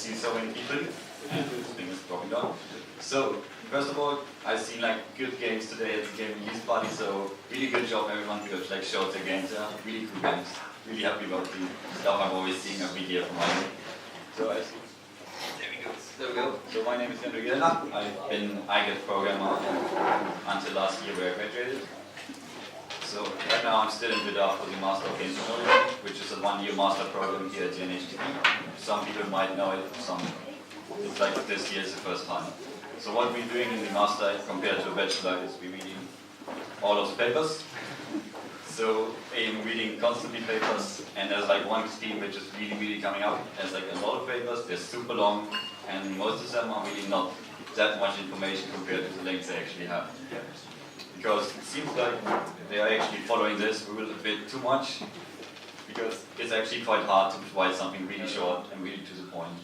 see so many people. This thing is dropping down. So, first of all, I've seen like good games today at the game release party, so really good job everyone who like showed their games there. Really cool games. Really happy about the stuff I'm always seeing every year from my end. So I see. There we go. So my name is Jendrik Illner. I've been IGET programmer until last year where I graduated. So right now I'm still in Pendant for the Master of Games Technology, which is a one-year master program here at JNHTP. Some people might know it, some it's like this year is the first time. So what we're doing in the master compared to a bachelor is we're reading all of the papers. So I'm reading constantly papers, and there's like one theme which is really coming up. There's like a lot of papers, they're super long, and most of them are really not that much information compared to the length they actually have. Because it seems like they are actually following this rule a bit too much, because it's actually quite hard to provide something really short and really to the point.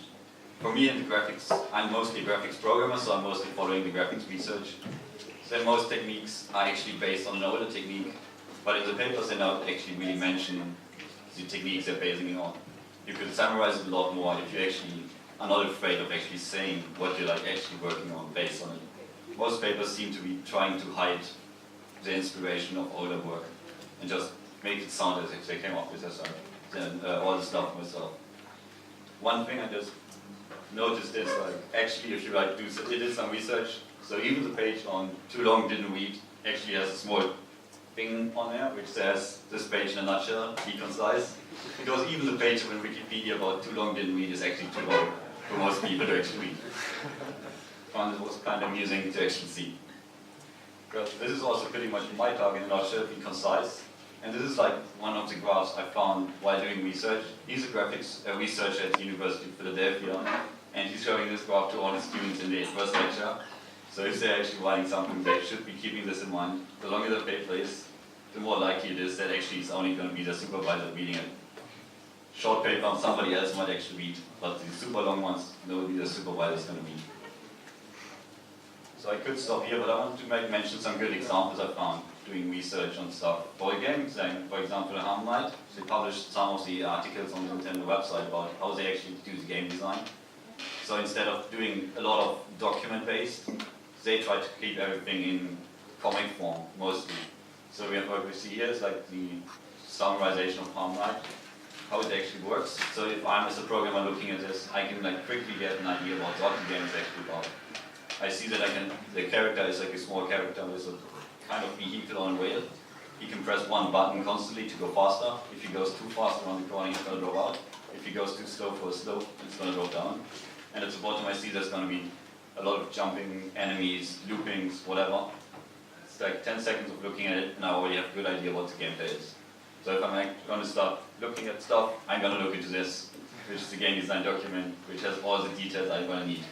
For me in the graphics, I'm mostly a graphics programmer, so I'm mostly following the graphics research. So most techniques are actually based on an older technique, but in the papers they not actually really mention the techniques they're basing it on. You could summarize it a lot more if you actually are not afraid of actually saying what you're like actually working on based on it. Most papers seem to be trying to hide the inspiration of older work and just make it sound as if they came up with all the stuff myself. One thing I just noticed is like actually if you like did some research, so even the page on too long didn't read actually has a small thing on there which says this page in a nutshell, be concise. Because even the page on Wikipedia about too long didn't read is actually too long for most people to actually read. I found it was kind of amusing to actually see. Because this is also pretty much my target in a nutshell, be concise. And this is like one of the graphs I found while doing research. He's a graphics researcher at the University of Philadelphia, and he's showing this graph to all the students in the first lecture. So if they're actually writing something, they should be keeping this in mind. The longer the paper is, the more likely it is that actually it's only going to be the supervisor reading it. Short paper somebody else might actually read, but the super long ones, nobody the supervisor is going to read. So I could stop here, but I wanted to mention some good examples I found doing research on stuff. For a game design, for example, Harm Knight, they published some of the articles on the Nintendo website about how they actually do the game design. So instead of doing a lot of document-based, they try to keep everything in comic form, mostly. So what we see here is like the summarization of Harm Knight, how it actually works. So if I'm as a programmer looking at this, I can like quickly get an idea about what the game is actually about. I see that the character is like a small character with a kind of vehicle on a rail. He can press one button constantly to go faster. If he goes too fast around the corner, he's going to drop out. If he goes too slow for a slope, it's going to drop down. And at the bottom I see there's going to be a lot of jumping, enemies, loopings, whatever. It's like 10 seconds of looking at it and I already have a good idea what the gameplay is. So if I'm going to start looking at stuff, I'm going to look into this, which is the game design document, which has all the details I'm going to need.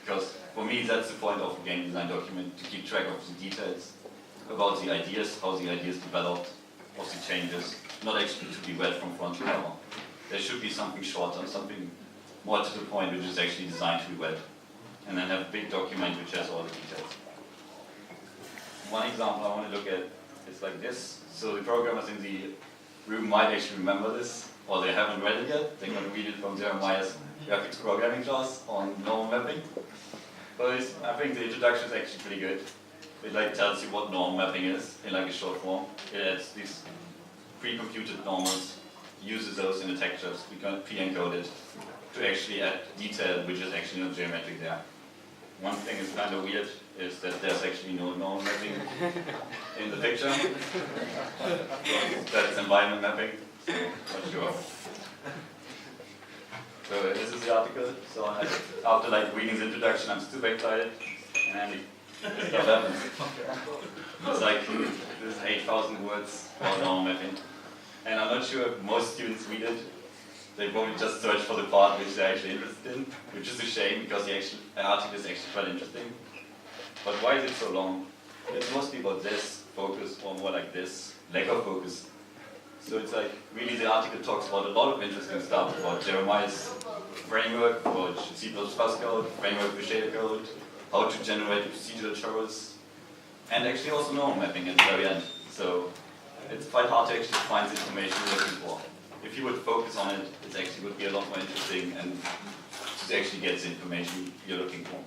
Because for me that's the point of a game design document, to keep track of the details about the ideas, how the ideas developed, of the changes, not actually to be read from front to cover. There should be something shorter, something more to the point, which is actually designed to be read. And then have a big document which has all the details. One example I want to look at is like this. So the programmers in the room might actually remember this, or they haven't read it yet. They're going to read it from Jeremiah's graphics programming class on norm mapping. But I think the introduction is actually pretty good. It like tells you what norm mapping is in like a short form. It adds these pre-computed normals, uses those in the textures, we can pre-encode it to actually add detail which is actually not geometric there. One thing is kind of weird is that there's actually no norm mapping in the picture. That's environment mapping, so not sure. So this is the article. So after like reading the introduction, I'm super excited, and this stuff happens. It's like this is 8,000 words about norm mapping, and I'm not sure if most students read it. They probably just search for the part which they're actually interested in, which is a shame because the article is actually quite interesting. But why is it so long? It's mostly about this focus, or more like this lack of focus. So it's like really the article talks about a lot of interesting stuff about Jeremiah's framework, about C++ code, framework for shader code, how to generate procedural chorus, and actually also norm mapping at the very end. So it's quite hard to actually find the information you're looking for. If you would focus on it, it actually would be a lot more interesting and to to actually get the information you're looking for.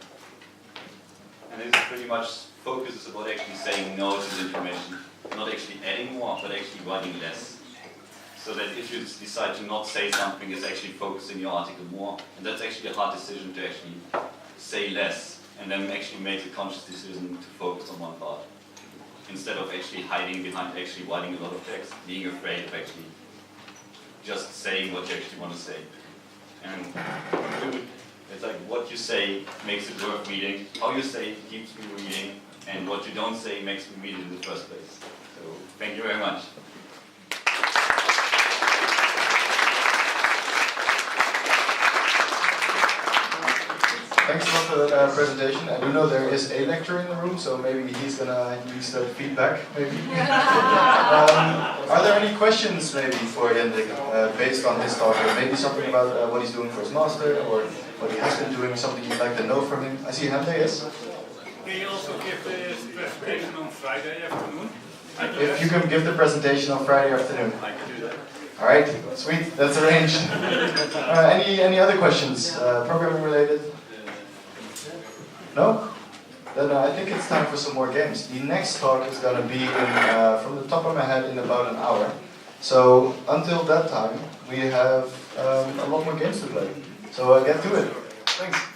And this pretty much focuses about actually saying no to the information, not actually adding more, but actually writing less. So that if you decide to not say something, it's actually focusing your article more. And that's actually a hard decision to actually say less, and then actually make a conscious decision to focus on one part. Instead of actually hiding behind actually writing a lot of text, being afraid of actually just saying what you actually want to say. And it's like what you say makes it worth reading, how you say it keeps me reading, and what you don't say makes me read it in the first place. So thank you very much. Thanks a lot for that presentation. I do know there is a lecturer in the room, so maybe he's gonna use the feedback, maybe. Are there any questions maybe for Jendrik based on his talk, or maybe something about what he's doing for his master, or what he has been doing, something you'd like to know from him? I see a hand there, yes? Can you also give the presentation on Friday afternoon? If you can give the presentation on Friday afternoon. I can do that. Alright, sweet, that's arranged. Any other questions, programming related? No? Then I think it's time for some more games. The next talk is going to be, from the top of my head, in about an hour. So until that time, we have a lot more games to play. So get to it. Thanks.